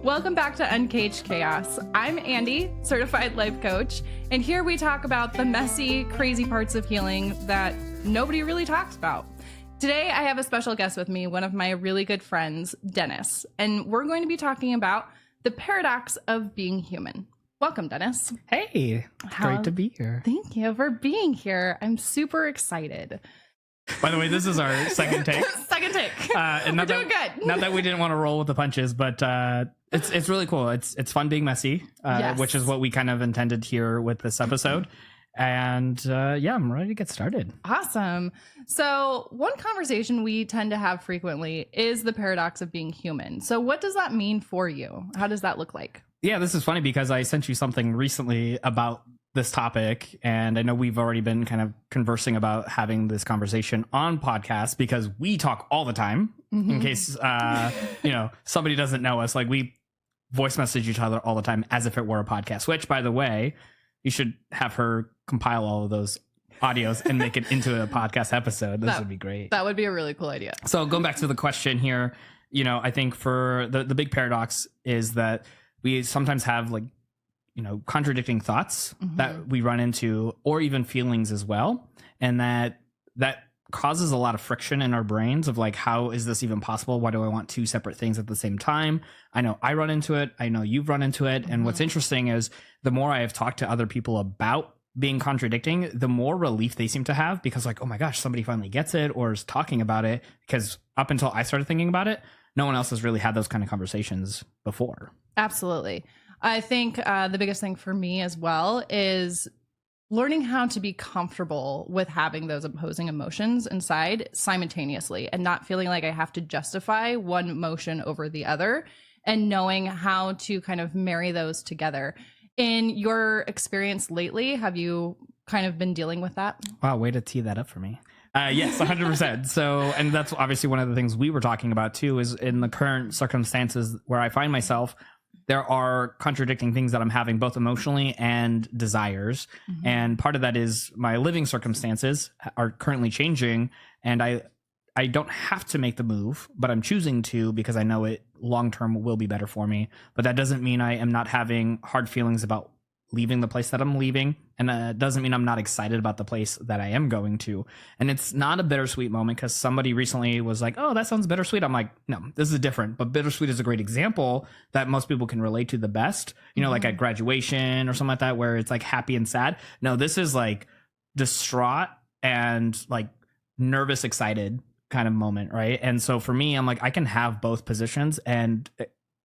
Welcome back to Uncaged Chaos. I'm Andy, certified life coach, and here we talk about the messy, crazy parts of healing that nobody really talks about. Today, I have a special guest with me, one of my really good friends, Denis, and we're going to be talking about the paradox of being human. Welcome, Denis. Hey, great to be here. Thank you for being here. I'm super excited. By the way, this is our second take. Second take. And we're doing good. Not that we didn't want to roll with the punches, but it's really cool. It's fun being messy, Yes. which is what we kind of intended here with this episode. And yeah, I'm ready to get started. Awesome. So one conversation we tend to have frequently is the paradox of being human. So what does that mean for you? How does that look like? Yeah, this is funny because I sent you something recently about this topic, and I know we've already been kind of conversing about having this conversation on podcasts because we talk all the time. In case somebody doesn't know us, like we voice message each other all the time as if it were a podcast, which, by the way, you should have her compile all of those audios and make it into a podcast episode. This would be great. That would be a really cool idea. So going back to the question here, I think for the big paradox is that we sometimes have contradicting thoughts that we run into, or even feelings as well. And that causes a lot of friction in our brains of like, how is this even possible? Why do I want two separate things at the same time? I know I run into it. I know you've run into it. And what's interesting is the more I have talked to other people about being contradicting, the more relief they seem to have, because like, oh my gosh, somebody finally gets it or is talking about it. Because up until I started thinking about it, no one else has really had those kind of conversations before. Absolutely. I think the biggest thing for me as well is learning how to be comfortable with having those opposing emotions inside simultaneously and not feeling like I have to justify one emotion over the other, and knowing how to kind of marry those together. In your experience lately, have you kind of been dealing with that? Wow, way to tee that up for me. Yes, 100%. So, and that's obviously one of the things we were talking about too, is in the current circumstances where I find myself, there are contradicting things that I'm having both emotionally and desires. And part of that is my living circumstances are currently changing, and I don't have to make the move, but I'm choosing to because I know it long-term will be better for me. But that doesn't mean I am not having hard feelings about leaving the place that I'm leaving. And that doesn't mean I'm not excited about the place that I am going to. And it's not a bittersweet moment because somebody recently was like, oh, that sounds bittersweet. I'm like, no, this is different. But bittersweet is a great example that most people can relate to the best, like at graduation or something like that, where it's like happy and sad. No, this is like distraught and like nervous, excited kind of moment. Right. And so for me, I'm like, I can have both positions and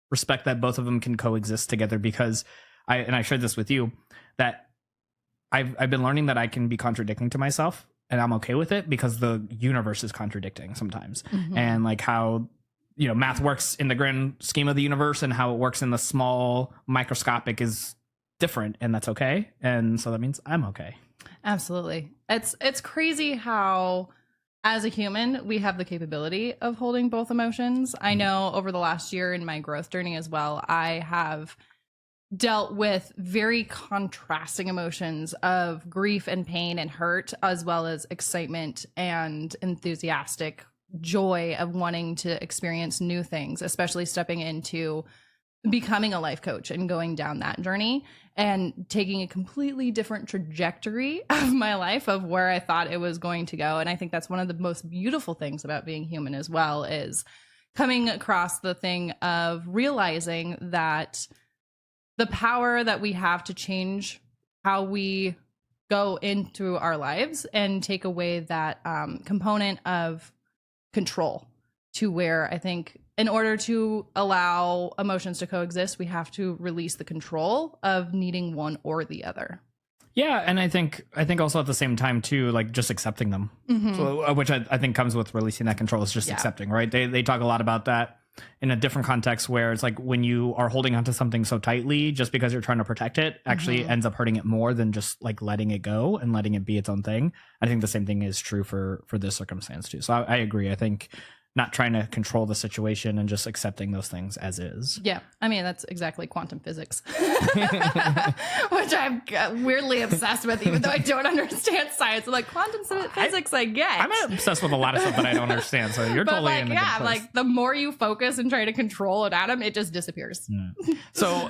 respect that both of them can coexist together, because I shared this with you, that I've been learning that I can be contradicting to myself, and I'm okay with it because the universe is contradicting sometimes. And like how, math works in the grand scheme of the universe and how it works in the small microscopic is different, and that's okay. And so that means I'm okay. Absolutely. It's crazy how, as a human, we have the capability of holding both emotions. I know over the last year in my growth journey as well, I have dealt with very contrasting emotions of grief and pain and hurt, as well as excitement and enthusiastic joy of wanting to experience new things, especially stepping into becoming a life coach and going down that journey and taking a completely different trajectory of my life of where I thought it was going to go. And I think that's one of the most beautiful things about being human as well, is coming across the thing of realizing that the power that we have to change how we go into our lives and take away that component of control, to where I think in order to allow emotions to coexist, we have to release the control of needing one or the other. Yeah, and I think also at the same time too, like just accepting them, so, which I think comes with releasing that control, is just accepting, right? They talk a lot about that in a different context, where it's like when you are holding onto something so tightly just because you're trying to protect it, actually ends up hurting it more than just like letting it go and letting it be its own thing. I think the same thing is true for this circumstance too. So I agree. I think not trying to control the situation and just accepting those things as is. Yeah. I mean, that's exactly quantum physics, which I'm weirdly obsessed with, even though I don't understand science. I'm like, quantum physics, I get. I'm obsessed with a lot of stuff that I don't understand. So you're totally like, in the good place. like the more you focus and try to control an atom, it just disappears. So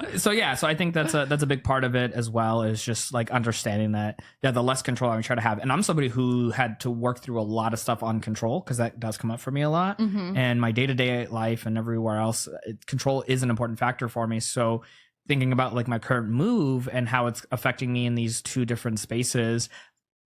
I think that's a big part of it as well, is just like understanding that, the less control I try to have. And I'm somebody who had to work through a lot of stuff on control, because that does come up for me a lot. And my day-to-day life and everywhere else, control is an important factor for me. So thinking about like my current move and how it's affecting me in these two different spaces,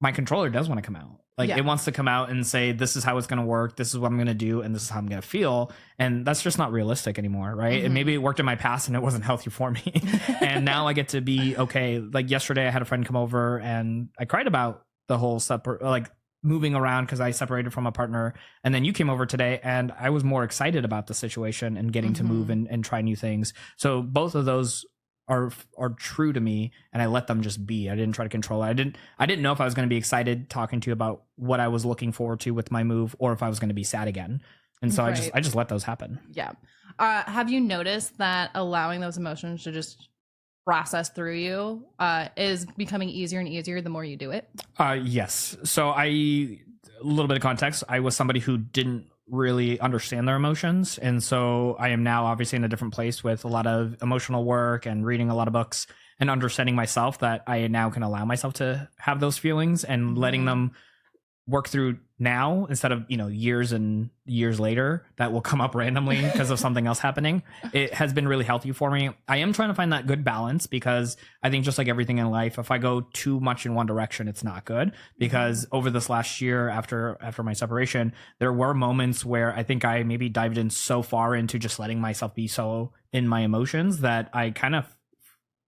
my controller does want to come out. Like it wants to come out and say, this is how it's going to work. This is what I'm going to do. And this is how I'm going to feel. And that's just not realistic anymore. Right. And maybe it worked in my past and it wasn't healthy for me. And now I get to be okay. Like yesterday I had a friend come over and I cried about the whole moving around because I separated from a partner. And then you came over today and I was more excited about the situation and getting to move and try new things. So both of those are true to me, and I let them just be. I didn't try to control it. I didn't know if I was going to be excited talking to you about what I was looking forward to with my move, or if I was going to be sad again. And so I just let those happen. Yeah. Have you noticed that allowing those emotions to just process through you is becoming easier and easier the more you do it? Yes. So a little bit of context, I was somebody who didn't really understand their emotions. And so I am now obviously in a different place with a lot of emotional work and reading a lot of books and understanding myself, that I now can allow myself to have those feelings and letting them work through now instead of, years and years later that will come up randomly because of something else happening. It has been really healthy for me. I am trying to find that good balance, because I think just like everything in life, if I go too much in one direction, it's not good. Because over this last year after my separation, there were moments where I think I maybe dived in so far into just letting myself be so in my emotions that I kind of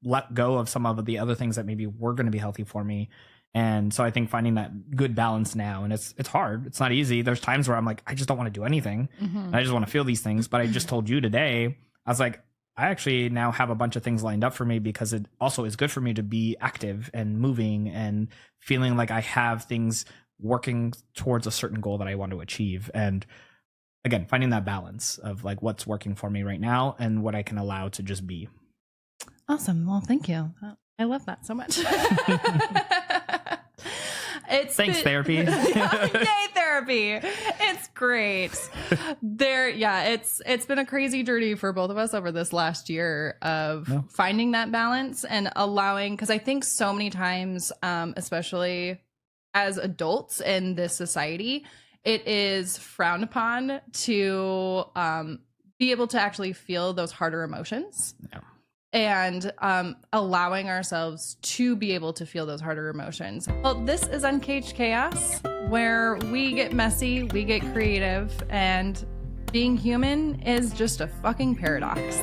let go of some of the other things that maybe were going to be healthy for me. And so I think finding that good balance now, and it's hard. It's not easy. There's times where I'm like, I just don't want to do anything. And I just want to feel these things. But I just told you today, I was like, I actually now have a bunch of things lined up for me, because it also is good for me to be active and moving and feeling like I have things working towards a certain goal that I want to achieve. And again, finding that balance of like what's working for me right now and what I can allow to just be. Awesome. Well, thank you. I love that so much. Thanks, therapy. Yay, therapy. It's great. It's been a crazy journey for both of us over this last year of finding that balance and allowing, because I think so many times, especially as adults in this society, it is frowned upon to be able to actually feel those harder emotions. Yeah. And allowing ourselves to be able to feel those harder emotions. Well, this is Uncaged Chaos, where we get messy, we get creative, and being human is just a fucking paradox.